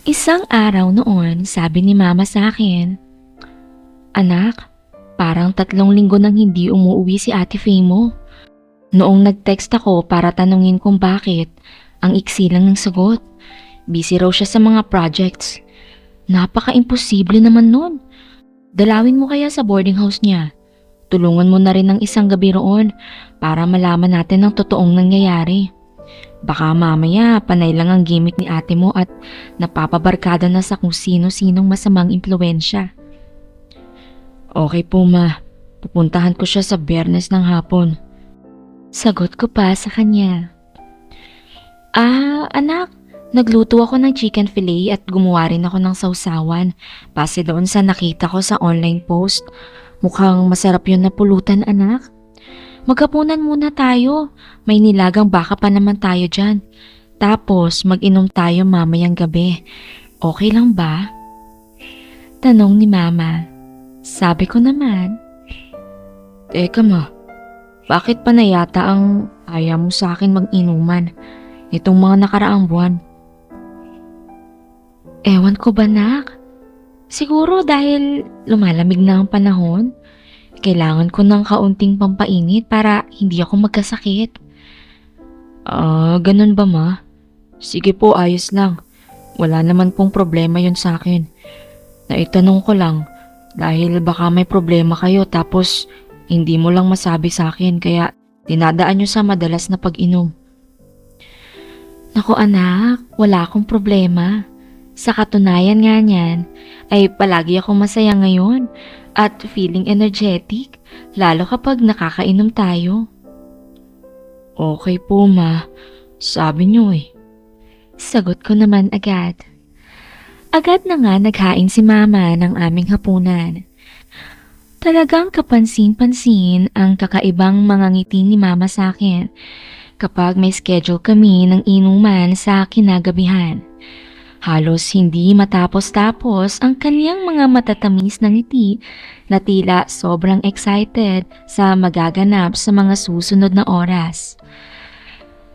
Isang araw noon, sabi ni mama sa akin, "Anak, parang 3 linggo nang hindi umuwi si Ate Faye mo." Noong nag-text ako para tanungin kung bakit, ang iksi lang ng sagot. Busy raw siya sa mga projects. Napaka-imposible naman nun. Dalawin mo kaya sa boarding house niya. Tulungan mo na rin ng isang gabi roon para malaman natin ang totoong nangyayari. Baka mamaya panay lang ang gimmick ni ate mo at napapabarkada na sa kung sino-sinong masamang impluensya. Okay po ma, pupuntahan ko siya sa Biyernes ng hapon. Sagot ko pa sa kanya. Anak, nagluto ako ng chicken fillet at gumawa rin ako ng sausawan. Base doon sa nakita ko sa online post. Mukhang masarap yun na pulutan anak. Maghapunan muna tayo. May nilagang baka pa naman tayo dyan. Tapos mag-inom tayo mamayang gabi. Okay lang ba? Tanong ni mama. Sabi ko naman. Teka ma, bakit pa na yata ang ayaw mo sa akin mag-inuman itong mga nakaraang buwan? Ewan ko ba nak? Siguro dahil lumalamig na ang panahon. Kailangan ko ng kaunting pampainit para hindi ako magkasakit. Ganun ba ma? Sige po, ayos lang. Wala naman pong problema yun sa akin. Naitanong ko lang dahil baka may problema kayo tapos hindi mo lang masabi sa akin kaya dinadaan nyo sa madalas na pag-inom. Naku anak, wala akong problema. Sa katunayan nga niyan, ay palagi akong masaya ngayon at feeling energetic, lalo kapag nakakainom tayo. Okay po ma, sabi niyo eh. Sagot ko naman agad. Agad na nga naghain si mama ng aming hapunan. Talagang kapansin-pansin ang kakaibang mga ngiti ni mama sa akin kapag may schedule kami ng inuman sa kinagabihan. Halos hindi matapos-tapos ang kaniyang mga matatamis na ngiti na tila sobrang excited sa magaganap sa mga susunod na oras.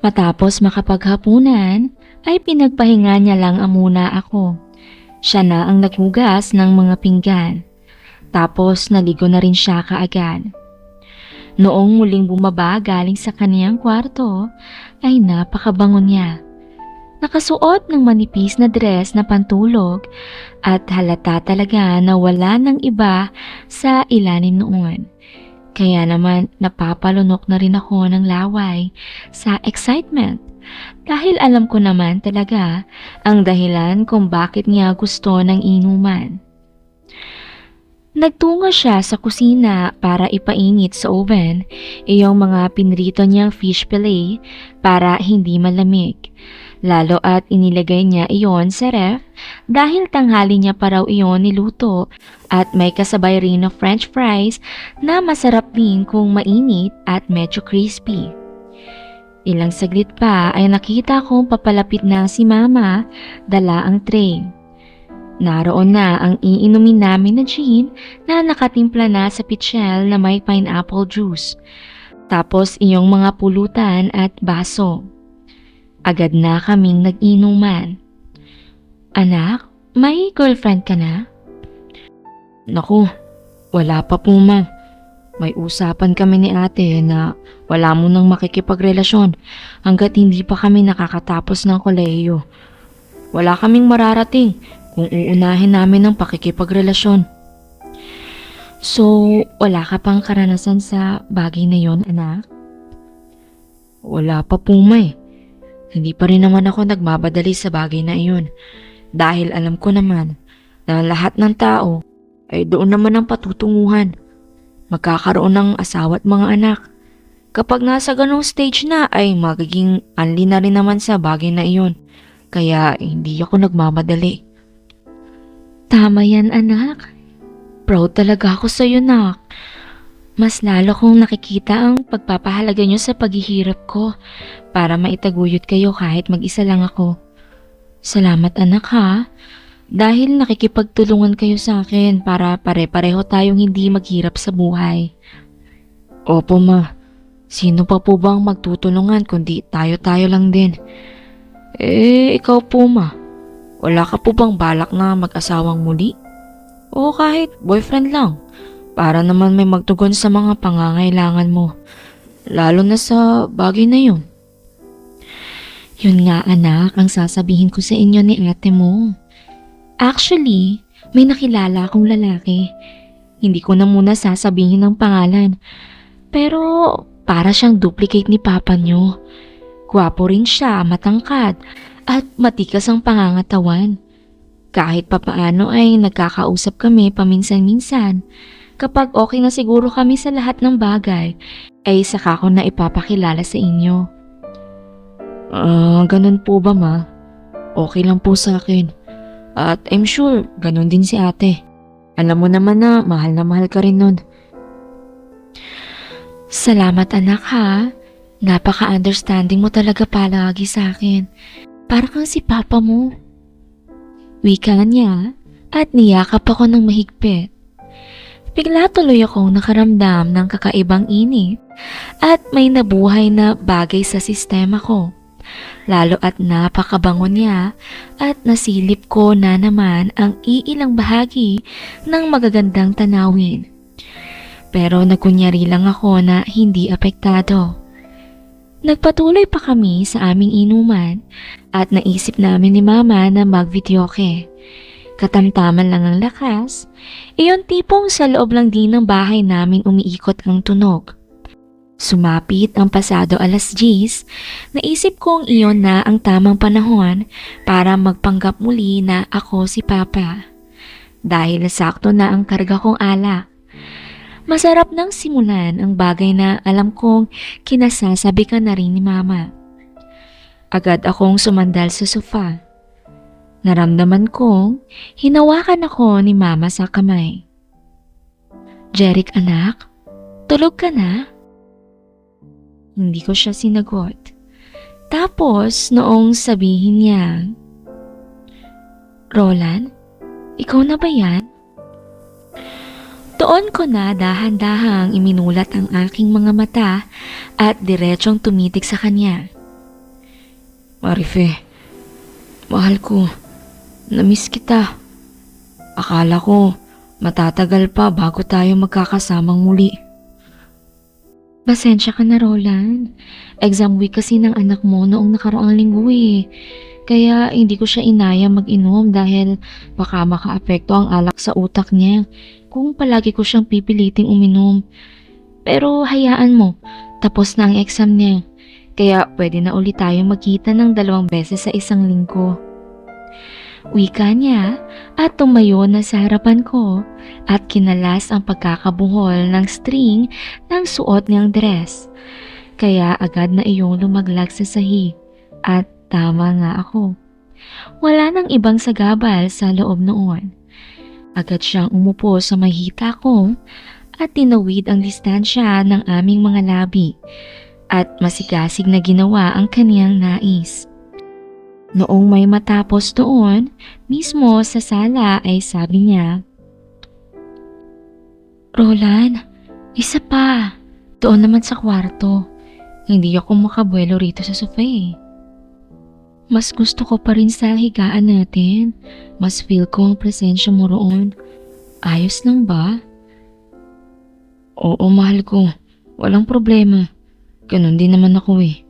Matapos makapaghapunan, ay pinagpahinga niya lang muna ako. Siya na ang naghugas ng mga pinggan. Tapos naligo na rin siya kaagad. Noong muling bumaba galing sa kaniyang kwarto, ay napakabango niya. Nakasuot ng manipis na dress na pantulog at halata talaga na wala ng iba sa ilalim noon. Kaya naman napapalunok na rin ako ng laway sa excitement dahil alam ko naman talaga ang dahilan kung bakit niya gusto ng inuman. Nagtungo siya sa kusina para ipainit sa oven iyong mga pinrito niyang fish fillet para hindi malamig. Lalo at inilagay niya iyon sa ref dahil tanghali niya pa raw iyon niluto at may kasabay rin na french fries na masarap din kung mainit at medyo crispy. Ilang saglit pa ay nakita kong papalapit na si mama dala ang tray. Naroon na ang iinumin namin na gin na nakatimpla na sa pitchel na may pineapple juice. Tapos iyong mga pulutan at baso. Agad na kaming nag-inuman. Anak, may girlfriend ka na? Naku, wala pa po ma. May usapan kami ni ate na wala mo nang makikipagrelasyon hanggat hindi pa kami nakakatapos ng kolehiyo. Wala kaming mararating kung uunahin namin ang pakikipagrelasyon. So, wala ka pang karanasan sa bagay na yon, anak? Wala pa po ma eh. Hindi pa rin naman ako nagmamadali sa bagay na iyon dahil alam ko naman na lahat ng tao ay doon naman ang patutunguhan. Magkakaroon ng asawa at mga anak. Kapag nasa ganong stage na ay magiging anli na rin naman sa bagay na iyon. Kaya hindi ako nagmamadali. Tama yan anak. Proud talaga ako sa iyo nak. Mas lalo kong nakikita ang pagpapahalaga niyo sa paghihirap ko para maitaguyod kayo kahit mag-isa lang ako. Salamat anak ha, dahil nakikipagtulungan kayo sa akin para pare-pareho tayong hindi maghirap sa buhay. Opo ma, sino pa po bang magtutulungan kundi tayo-tayo lang din? Ikaw po ma, Wala ka po bang balak na mag-asawang muli? O kahit boyfriend lang, para naman may magtugon sa mga pangangailangan mo, lalo na sa bagay na yun. Yun nga anak ang sasabihin ko sa inyo ni ate mo. Actually, may nakilala akong lalaki. Hindi ko na muna sasabihin ng pangalan. Pero para siyang duplicate ni papa niyo. Gwapo rin siya, matangkad, at matikas ang pangangatawan. Kahit papaano ay nagkakausap kami paminsan-minsan. Kapag okay na siguro kami sa lahat ng bagay, ay saka ko na ipapakilala sa inyo. Ganun po ba ma? Okay lang po sa akin. At I'm sure, ganun din si ate. Alam mo naman na mahal ka rin nun. Salamat anak ha. Napaka-understanding mo talaga palagi sa akin. Para kang si papa mo. Wika niya at niyakap ako ng mahigpit. Bigla tuloy akong nakaramdam ng kakaibang init at may nabuhay na bagay sa sistema ko. Lalo at napakabango niya at nasilip ko na naman ang iilang bahagi ng magagandang tanawin. Pero nagkunyari lang ako na hindi apektado. Nagpatuloy pa kami sa aming inuman at naisip namin ni mama na mag-videoke. Katamtaman lang ang lakas, iyon tipong sa loob lang din ng bahay namin umiikot ang tunog. Sumapit ang pasado 10:00, naisip kong iyon na ang tamang panahon para magpanggap muli na ako si Papa. Dahil sakto na ang karga kong alak. Masarap nang simulan ang bagay na alam kong kinasasabi ka na rin ni Mama. Agad akong sumandal sa sofa. Naramdaman kong hinawakan ako ni Mama sa kamay. Jeric anak, tulog ka na? Hindi ko siya sinagot. Tapos noong sabihin niya, Roland, ikaw na ba yan? Doon ko na dahan-dahang iminulat ang aking mga mata at diretsong tumitig sa kanya. Marife, mahal ko, namiss kita. Akala ko matatagal pa bago tayo magkakasamang muli. Pasensya ka na, Roland. Exam week kasi ng anak mo noong nakaraang linggo eh. Kaya hindi ko siya inaya mag-inom dahil baka makaapekto ang alak sa utak niya kung palagi ko siyang pipiliting uminom. Pero hayaan mo, tapos na ang exam niya. Kaya pwede na ulit tayo magkita ng 2 beses sa isang linggo. Wika niya at tumayo na sa harapan ko at kinalas ang pagkakabuhol ng string ng suot niyang dress. Kaya agad na iyong lumaglag sa sahig at tama nga ako. Wala nang ibang sagabal sa loob noon. Agad siyang umupo sa mahita ko at tinawid ang distansya ng aming mga labi at masigasig na ginawa ang kaniyang nais. Noong may matapos doon, mismo sa sala ay sabi niya, Roland, isa pa. Doon naman sa kwarto. Hindi ako makabuelo rito sa sofa eh. Mas gusto ko pa rin sa higaan natin. Mas feel ko ang presensya mo roon. Ayos lang ba? Oo, mahal ko. Walang problema. Ganun din naman ako eh.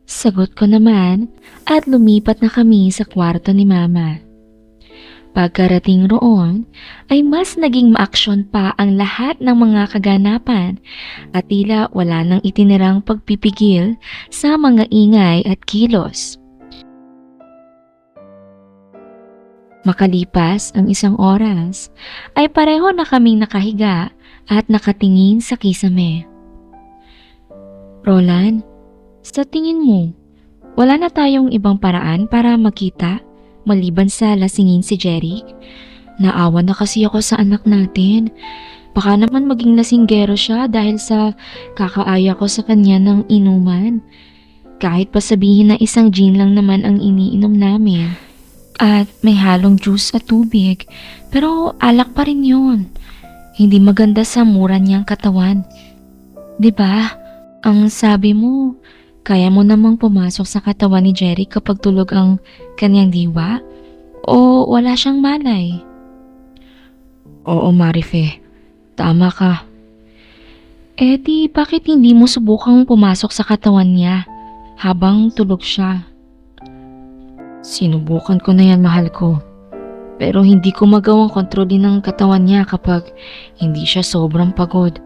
Sagot ko naman at lumipat na kami sa kwarto ni Mama. Pagkarating roon ay mas naging maaksyon pa ang lahat ng mga kaganapan at tila wala nang itinirang pagpipigil sa mga ingay at kilos. Makalipas ang 1 oras ay pareho na kaming nakahiga at nakatingin sa kisame. Roland, sa tingin mo, wala na tayong ibang paraan para makita maliban sa lasingin si Jeric? Naawa na kasi ako sa anak natin. Baka naman maging lasinggero siya dahil sa kakaaya ko sa kanya ng inuman. Kahit pa sabihin na 1 gin lang naman ang iniinom namin. At may halong juice at tubig. Pero alak pa rin yun. Hindi maganda sa mura niyang katawan. 'Di ba? Ang sabi mo, kaya mo namang pumasok sa katawan ni Jeric kapag tulog ang kanyang diwa? o wala siyang malay? Oo, Marife. Tama ka. Eh di bakit hindi mo subukang pumasok sa katawan niya habang tulog siya? Sinubukan ko na yan, mahal ko. Pero hindi ko magawang kontrolin ang katawan niya kapag hindi siya sobrang pagod.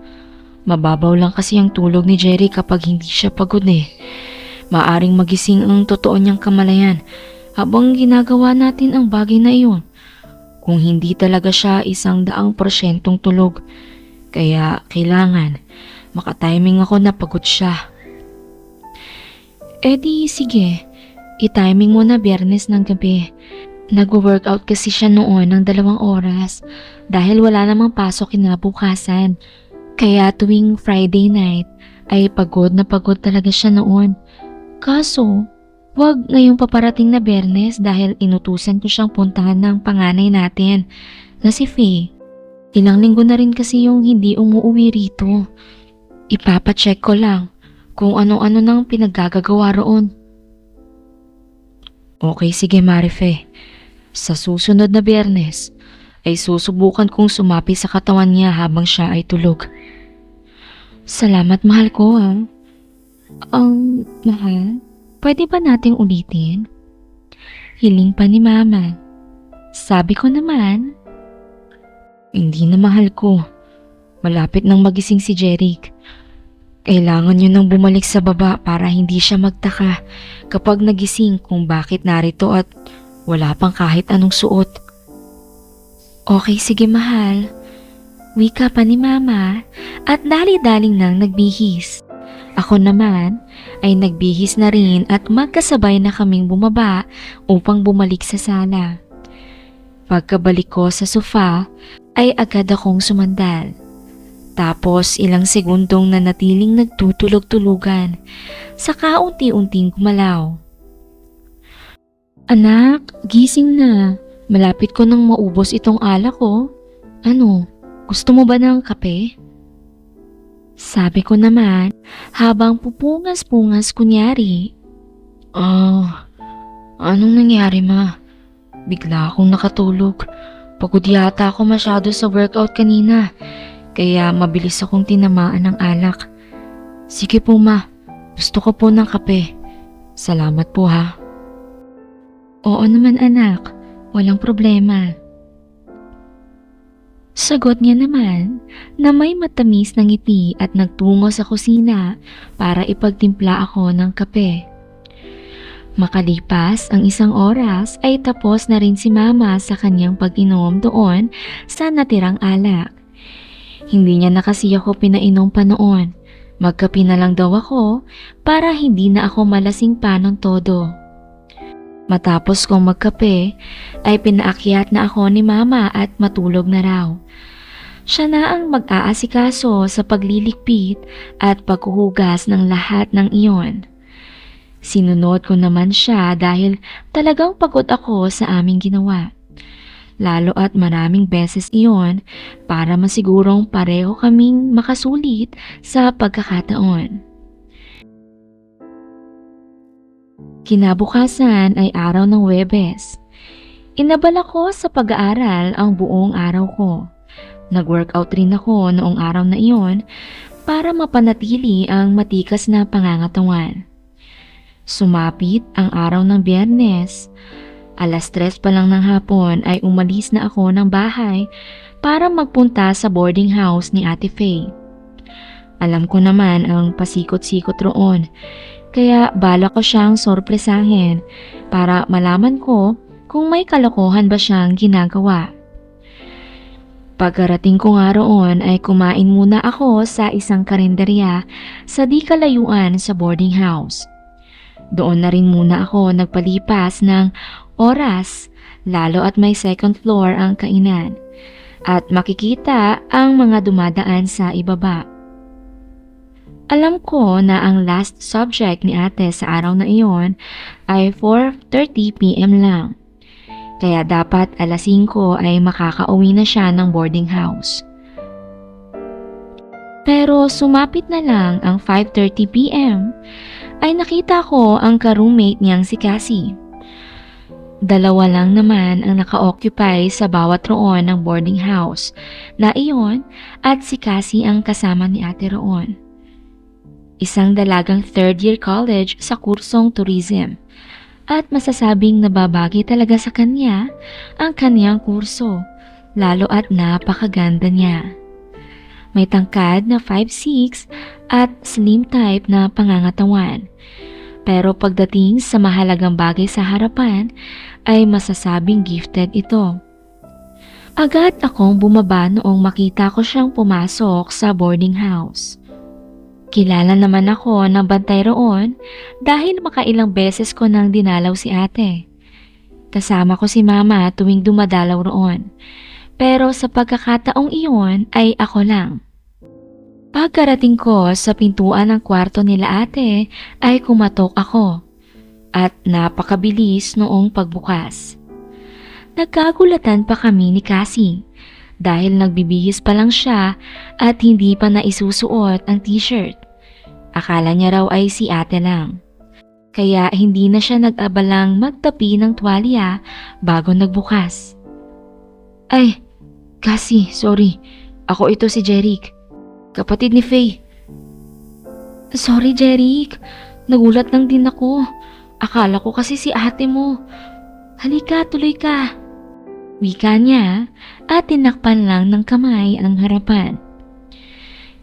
Mababaw lang kasi ang tulog ni Jerry kapag hindi siya pagod eh. Maaring magising ang totoo niyang kamalayan habang ginagawa natin ang bagay na iyon. Kung hindi talaga siya 100% tulog. Kaya kailangan makatiming ako na pagod siya. Eh di sige, i-timing mo na Biyernes ng gabi. Nag-workout kasi siya noon ng 2 oras dahil wala namang pasok kinabukasan. Kaya tuwing Friday night ay pagod na pagod talaga siya noon. Kaso, wag ngayong paparating na Biyernes dahil inutusan ko siyang puntahan ng panganay natin na si Faye. Ilang linggo na rin kasi yung hindi umuwi rito. Ipapacheck ko lang kung ano-ano nang pinaggagawa roon. Okay, sige Marife. Sa susunod na Biyernes ay susubukan kong sumapi sa katawan niya habang siya ay tulog. Salamat mahal ko ha. Mahal, pwede ba nating ulitin? Hiling pa ni Mama. Sabi ko naman, hindi na mahal ko. Malapit nang magising si Jeric. Kailangan niyo nang bumalik sa baba para hindi siya magtaka kapag nagising kung bakit narito at wala pang kahit anong suot. Okay, sige mahal. Wika pa ni Mama at dali-daling nang nagbihis. Ako naman ay nagbihis na rin at magkasabay na kaming bumaba upang bumalik sa sala. Pagkabalik ko sa sofa ay agad akong sumandal. Tapos ilang segundong nanatiling nagtutulog-tulugan, saka unti-unting gumalaw. Anak, gising na. Malapit ko nang maubos itong alak ko. Ano, gusto mo ba ng kape? Sabi ko naman habang pupungas-pungas kunyari. Anong nangyari ma? Bigla akong nakatulog. Pagod yata ako masyado sa workout kanina, kaya mabilis akong tinamaan ng alak. Sige po ma, gusto ko po ng kape. Salamat po ha. Oo naman anak, walang problema. Sagot niya naman na may matamis na ngiti at nagtungo sa kusina para ipagtimpla ako ng kape. Makalipas ang 1 oras ay tapos na rin si Mama sa kanyang pag-inom doon sa natirang alak. Hindi niya na kasi ako pinainom pa noon. Magkape na lang daw ako para hindi na ako malasing pa ng todo. Matapos kong magkape ay pinaakyat na ako ni Mama at matulog na raw. Siya na ang mag-aasikaso sa pagliligpit at paghuhugas ng lahat ng iyon. Sinunod ko naman siya dahil talagang pagod ako sa aming ginawa. Lalo at maraming beses iyon para masigurong pareho kaming makasulit sa pagkakataon. Kinabukasan ay araw ng Huwebes. Inabala ko sa pag-aaral ang buong araw ko. Nag-workout rin ako noong araw na iyon para mapanatili ang matikas na pangangatawan. Sumapit ang araw ng Biyernes. 3:00 pa lang ng hapon ay umalis na ako ng bahay para magpunta sa boarding house ni Ate Faye. Alam ko naman ang pasikot-sikot roon, kaya bala ko siyang sorpresahin para malaman ko kung may kalokohan ba siyang ginagawa. Pagkarating ko nga roon ay kumain muna ako sa isang karinderya sa di kalayuan sa boarding house. Doon na rin muna ako nagpalipas ng oras, lalo at may 2nd floor ang kainan at makikita ang mga dumadaan sa ibaba. Alam ko na ang last subject ni ate sa araw na iyon ay 4:30 PM lang. Kaya dapat 5:00 ay makakauwi na siya ng boarding house. Pero sumapit na lang ang 5:30 PM ay nakita ko ang ka-roommate niyang si Cassie. Dalawa lang naman ang naka-occupy sa bawat roon ng boarding house na iyon at si Cassie ang kasama ni ate roon. Isang dalagang third year college sa kursong tourism at masasabing nababagay talaga sa kanya ang kanyang kurso lalo at napakaganda niya. May tangkad na 5'6" at slim type na pangangatawan. Pero pagdating sa mahalagang bagay sa harapan ay masasabing gifted ito. Agad akong bumaba noong makita ko siyang pumasok sa boarding house. Kilala naman ako ng bantay roon dahil makailang beses ko nang dinalaw si ate. Kasama ko si mama tuwing dumadalaw roon. Pero sa pagkakataong iyon ay ako lang. Pagkarating ko sa pintuan ng kwarto nila ate ay kumatok ako at napakabilis noong pagbukas. Nagkagulatan pa kami ni Cassie dahil nagbibihis pa lang siya at hindi pa naisusuot ang t-shirt. Akala niya raw ay si ate lang. Kaya hindi na siya nag-abalang magtapi ng tuwalya bago nagbukas. Ay, Cassie, sorry. Ako ito si Jeric. Kapatid ni Faye. Sorry, Jeric. Nagulat lang din ako. Akala ko kasi si ate mo. Halika, tuloy ka. Wika niya at tinakpan lang ng kamay ang harapan.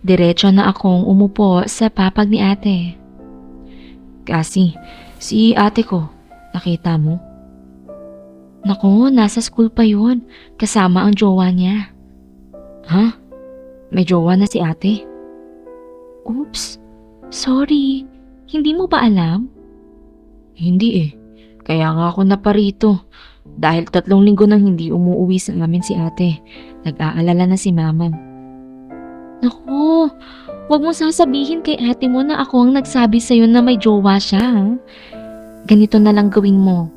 Diretso na akong umupo sa papag ni ate. Kasi, si ate ko, nakita mo? Naku, nasa school pa yun. Kasama ang jowa niya. Ha? May jowa na si ate? Oops, sorry. Hindi mo ba alam? Hindi eh. Kaya nga ako naparito. Dahil 3 linggo nang hindi umuwi sa amin si ate. Nag-aalala na si mama. Naku, wag mo sasabihin kay ate mo na ako ang nagsabi sa'yo na may jowa siya. Ha? Ganito na lang gawin mo.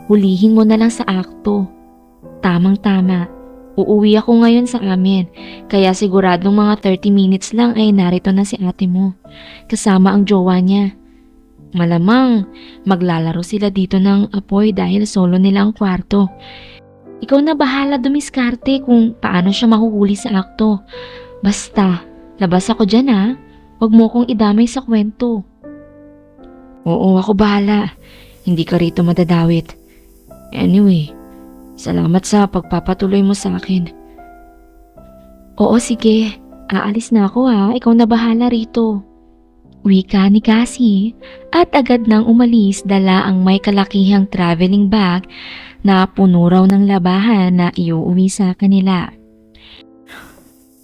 Hulihin mo na lang sa akto. Tamang-tama. Uuwi ako ngayon sa amin, kaya siguradong mga 30 minutes lang ay narito na si ate mo, kasama ang jowa niya. Malamang maglalaro sila dito ng apoy dahil solo nila ang kwarto. Ikaw na bahala dumiskarte kung paano siya mahuhuli sa akto. Basta, labas ako dyan ha, huwag mo kong idamay sa kwento. Oo, ako bahala, hindi ka rito madadawit. Anyway, salamat sa pagpapatuloy mo sa akin. Oo, sige. Aalis na ako ha. Ikaw na bahala rito. Wika ni Cassie at agad nang umalis dala ang may kalakihang traveling bag na puno raw ng labahan na iuuwi sa kanila.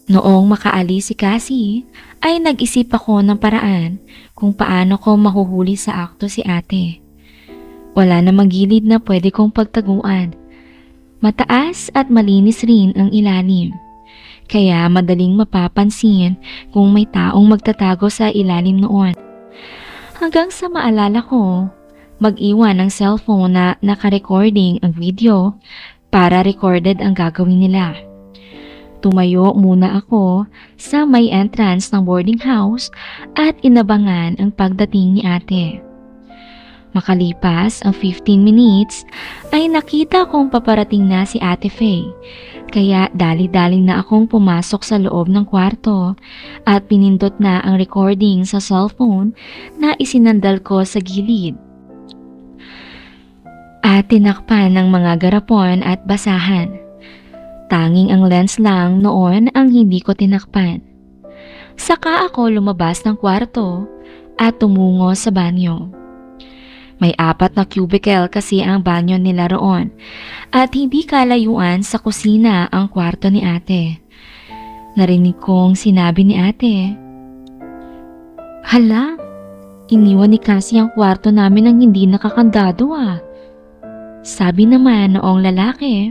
Noong makaalis si Cassie ay nag-isip ako ng paraan kung paano ko mahuhuli sa akto si ate. Wala namang gilid na pwede kong pagtaguan. Mataas at malinis rin ang ilalim. Kaya madaling mapapansin kung may taong magtatago sa ilalim noon. Hanggang sa maalala ko, mag-iwan ng cellphone na naka-recording ang video para recorded ang gagawin nila. Tumayo muna ako sa may entrance ng boarding house at inabangan ang pagdating ni ate. Makalipas ang 15 minutes ay nakita kong paparating na si Ate Faye. Kaya dali-daling na akong pumasok sa loob ng kwarto at pinindot na ang recording sa cellphone na isinandal ko sa gilid. At tinakpan ng mga garapon at basahan. Tanging ang lens lang noon ang hindi ko tinakpan. Saka ako lumabas ng kwarto at tumungo sa banyo. May 4 na cubicle kasi ang banyo nila roon at hindi kalayuan sa kusina ang kwarto ni ate. Narinig kong sinabi ni ate, "Hala, iniwan ni Cassie ang kwarto namin ng hindi nakakandado ah." Sabi naman noong lalaki,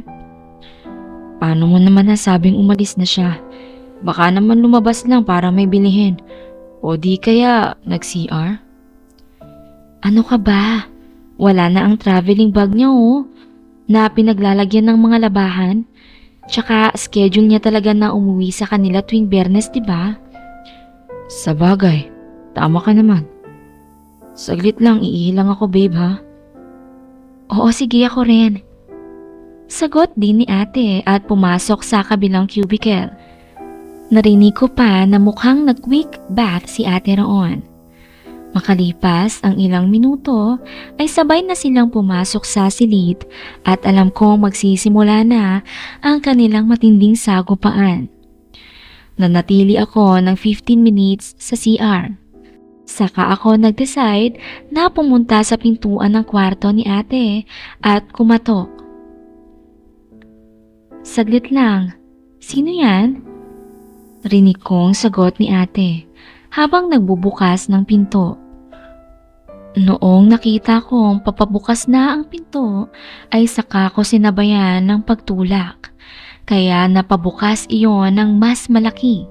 "Paano mo naman nasabing umalis na siya? Baka naman lumabas lang para may bilihin. O di kaya nag-CR?" Ano ka ba? Wala na ang traveling bag niya oh, na pinaglalagyan ng mga labahan. Tsaka schedule niya talaga na umuwi sa kanila tuwing Biyernes, diba? Sabagay, tama ka naman. Saglit lang, iilang ako babe ha. Oo, sige ako rin. Sagot din ni ate at pumasok sa kabilang cubicle. Narinig ko pa na mukhang nag-quick bath si ate roon. Makalipas ang ilang minuto ay sabay na silang pumasok sa silid at alam kong magsisimula na ang kanilang matinding sagupaan. Nanatili ako ng 15 minutes sa CR. Saka ako nag-decide na pumunta sa pintuan ng kwarto ni ate at kumatok. Saglit lang, sino yan? Rinig kong sagot ni ate habang nagbubukas ng pinto. Noong nakita kong papabukas na ang pinto ay saka ko sinabayan ng pagtulak, kaya napabukas iyon ng mas malaki.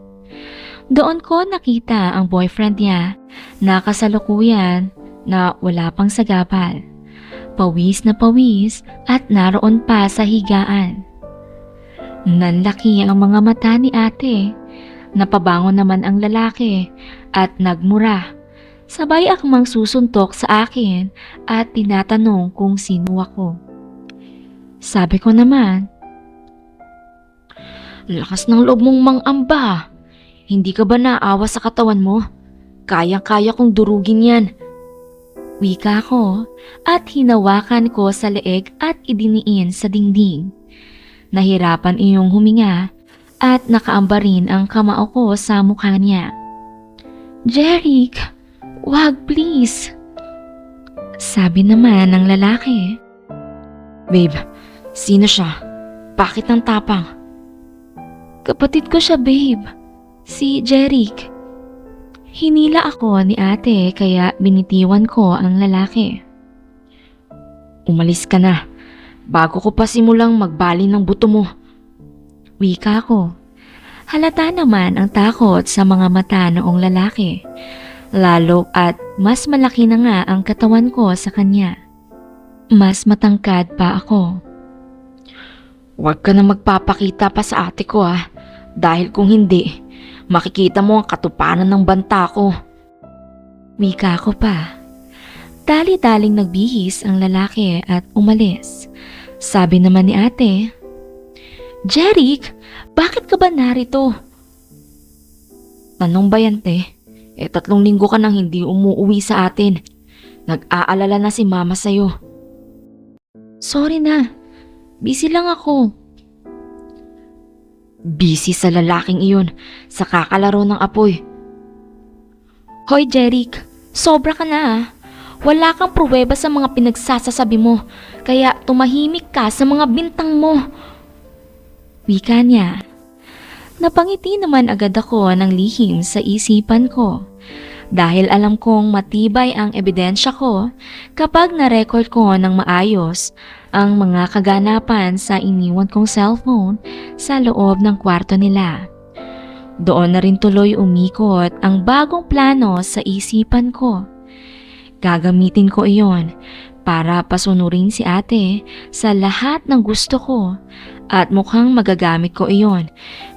Doon ko nakita ang boyfriend niya na kasalukuyan na wala pang sagabal. Pawis na pawis at naroon pa sa higaan. Nanlaki ang mga mata ni ate. Napabangon naman ang lalaki at nagmura. Sabay akmang susuntok sa akin at tinatanong kung sino ako. Sabi ko naman, "Lakas ng loob mong mangamba. Hindi ka ba naawa sa katawan mo? Kayang-kaya kong durugin yan." Wika ko at hinawakan ko sa leeg at idiniin sa dingding. Nahirapan iyong huminga at nakaamba rin ang kamao ko sa mukha niya. "Jeric, wag please." Sabi naman ng lalaki. "Babe, sino siya? Bakit ang tapang?" "Kapatid ko siya, babe. Si Jeric." Hinila ako ni ate kaya binitiwan ko ang lalaki. "Umalis ka na, bago ko pa simulang magbali ng buto mo." Wika ko. Halata naman ang takot sa mga mata noong lalaki. Lalo at mas malaki na nga ang katawan ko sa kanya. Mas matangkad pa ako. "Huwag ka na magpapakita pa sa ate ko dahil kung hindi, makikita mo ang katuparan ng banta ko." Wika ko pa. Dali-daling nagbihis ang lalaki at umalis. Sabi naman ni ate, "Jeric, bakit ka ba narito?" "Tanong ba yan, te? 3 linggo ka nang hindi umuwi sa atin. Nag-aalala na si mama sa'yo." "Sorry na, busy lang ako." "Busy sa lalaking iyon, sa kakalaro ng apoy." "Hoy Jeric, sobra ka na. Wala kang pruweba sa mga pinagsasasabi mo, kaya tumahimik ka sa mga bintang mo." Wika niya. Napangiti naman agad ako ng lihim sa isipan ko dahil alam kong matibay ang ebidensya ko kapag na-record ko ng maayos ang mga kaganapan sa iniwan kong cellphone sa loob ng kwarto nila. Doon na rin tuloy umikot ang bagong plano sa isipan ko. Gagamitin ko iyon para pasunurin si ate sa lahat ng gusto ko at mukhang magagamit ko iyon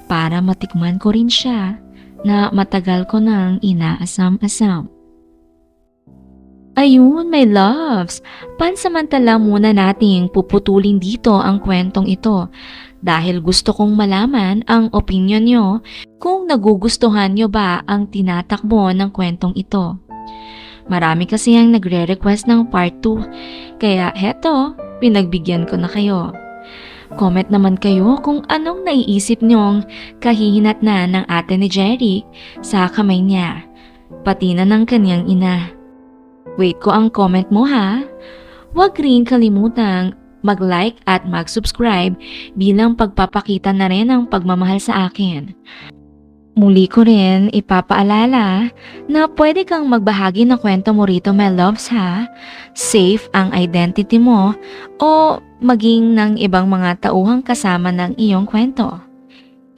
para matikman ko rin siya na matagal ko nang inaasam-asam. Ayun, my loves, pansamantala muna nating puputulin dito ang kwentong ito dahil gusto kong malaman ang opinyon nyo kung nagugustuhan nyo ba ang tinatakbo ng kwentong ito. Marami kasi ang nagre-request ng part 2, kaya heto, pinagbigyan ko na kayo. Comment naman kayo kung anong naiisip nyong kahihinatnan ng ate ni Jeric sa kamay niya, pati na ng kanyang ina. Wait ko ang comment mo ha. Huwag rin kalimutang mag-like at mag-subscribe bilang pagpapakita na rin ng pagmamahal sa akin. Muli ko rin ipapaalala na pwede kang magbahagi ng kwento mo rito, my loves ha. Safe ang identity mo o maging ng ibang mga tauhang kasama ng iyong kwento.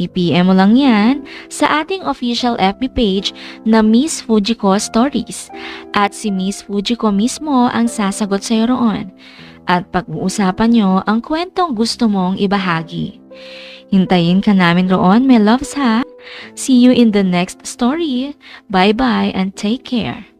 I-PM mo lang yan sa ating official FB page na Miss Fujiko Stories at si Miss Fujiko mismo ang sasagot sa iyo roon at pag-uusapan nyo ang kwentong gusto mong ibahagi. Hintayin ka namin roon, my loves ha. See you in the next story. Bye-bye and take care.